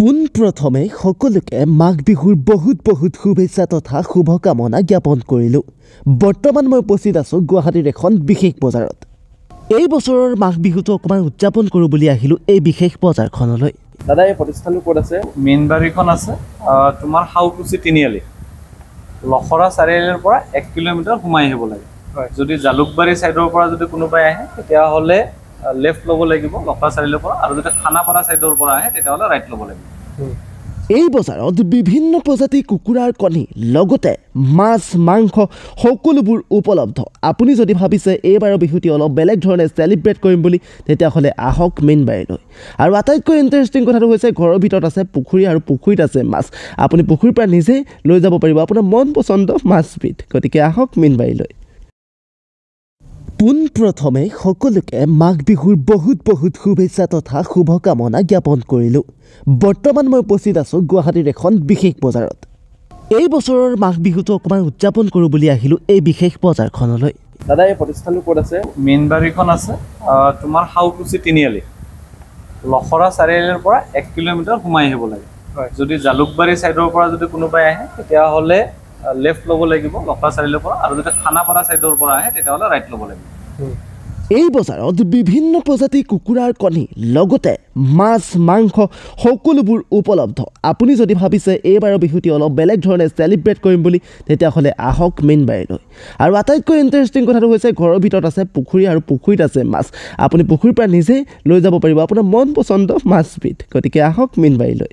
পোনপ্ৰথমে সকলোকে মাঘ বিহুৰ বহুত শুভেচ্ছা তথা শুভকামনা জ্ঞাপন কৰিলোঁ। বৰ্তমান মই উপস্থিত আছোঁ গুৱাহাটীৰ এখন বিশেষ বজাৰত। এই বছৰৰ মাঘ বিহুটো অকণমান উদযাপন কৰোঁ বুলি আহিলোঁ এই বিশেষ বজাৰখনলৈ। দাদা এই প্ৰতিষ্ঠানটো ক'ত আছে? মেইন বাৰীখন আছে তোমাৰ হাউকুচি তিনিআলি, লখৰা চাৰিআলিৰ পৰা 1 কিলোমিটাৰ সোমাই আহিব লাগে। যদি জালুকবাৰী ছাইডৰ পৰা যদি কোনোবাই আহে তেতিয়াহ'লে লেফ্ট ল'ব লাগিব লখৰা চাৰিআলিৰ পৰা, আৰু যদি খানাপাৰা ছাইডৰ পৰা আহে তেতিয়াহ'লে ৰাইট ল'ব লাগিব। এই বজাৰত বিভিন্ন প্ৰজাতিৰ কুকুৰাৰ কণী লগতে মাছ মাংস সকলোবোৰ উপলব্ধ। আপুনি যদি ভাবিছে এইবাৰৰ বিহুটি অলপ বেলেগ ধৰণে চেলিব্ৰেট কৰিম বুলি তেতিয়াহ'লে আহক মেইন বাৰীলৈ। আৰু আটাইতকৈ ইণ্টাৰেষ্টিং কথাটো হৈছে ঘৰৰ ভিতৰত আছে পুখুৰী আৰু পুখুৰীত আছে মাছ। আপুনি পুখুৰীৰ পৰা নিজেই লৈ যাব পাৰিব আপোনাৰ মন পচন্দ মাছবিধ। গতিকে আহক মেইন বাৰীলৈ। পোনপ্ৰথমে সকলোকে মাঘ বিহুৰ বহুত শুভেচ্ছা তথা শুভকামনা জ্ঞাপন কৰিলোঁ। বৰ্তমান মই উপস্থিত আছোঁ গুৱাহাটীৰ এখন বিশেষ বজাৰত। এই বছৰৰ মাঘ বিহুটো অকণমান উদযাপন কৰোঁ বুলি আহিলোঁ এই বিশেষ বজাৰখনলৈ। দাদা এই প্ৰতিষ্ঠানটো ক'ত আছে? মেইন বাৰীখন আছে তোমাৰ হাউকুচি তিনিআলি, লখৰা চাৰিআলিৰ পৰা 1 কিলোমিটাৰ সোমাই আহিব লাগে। যদি জালুকবাৰী ছাইডৰ পৰা যদি কোনোবাই আহে তেতিয়াহ'লে লেফ্ট ল'ব লাগিব লখৰা চাৰিআলিৰ পৰা, আৰু যদি খানাপাৰা ছাইডৰ পৰা আহে তেতিয়াহ'লে ৰাইট ল'ব লাগিব। এই বজাৰত বিভিন্ন প্ৰজাতিৰ কুকুৰাৰ কণী লগতে মাছ মাংস সকলোবোৰ উপলব্ধ। আপুনি যদি ভাবিছে এইবাৰৰ বিহুটি অলপ বেলেগ ধৰণে চেলিব্ৰেট কৰিম বুলি তেতিয়াহ'লে আহক মেইন বাৰীলৈ। আৰু আটাইতকৈ ইণ্টাৰেষ্টিং কথাটো হৈছে ঘৰৰ ভিতৰত আছে পুখুৰী আৰু পুখুৰীত আছে মাছ। আপুনি পুখুৰীৰ পৰা নিজেই লৈ যাব পাৰিব আপোনাৰ মন পচন্দ মাছবিধ। গতিকে আহক মেইন বাৰীলৈ।